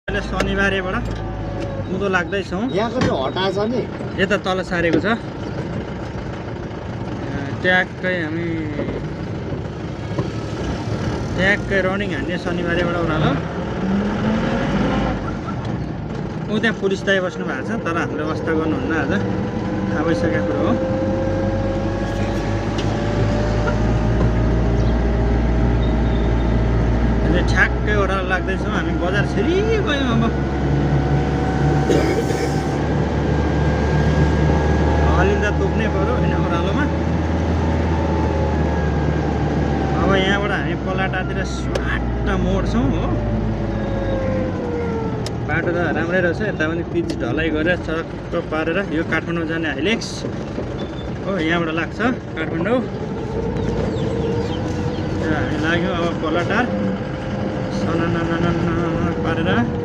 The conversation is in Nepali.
शनिबारबाट उँधो लाग्दैछौँ। यहाँको चाहिँ हटाएछ नि यता तल सारेको छ। ट्याक्कै हामी ट्याक्कै रनिङ हान्ने शनिबारबाट ओह्रालो। ऊ त्यहाँ पुलिस दाइ बस्नु भएको छ, तर हाम्रो व्यवस्था गर्नुहुन्न आज, थाहा भइसकेको कुरो हो। अहिले ठ्याक्कै ओह्रालो लाग्दैछौँ हामी। बजार छिरी गयौँ। अब हलिँदा तोक्नै पऱ्यो होइन ओह्रालोमा। अब यहाँबाट हामी पलाटातिर स्वाट मोड्छौँ हो। बाटो त राम्रै रहेछ, यता पनि पिच ढलाइ गरेर चक्क पारेर। यो काठमाडौँ जाने हाइलेक्स हो, यहाँबाट लाग्छ काठमाडौँ। हामी लाग्यौँ अब पलाटार सनाना पारेर।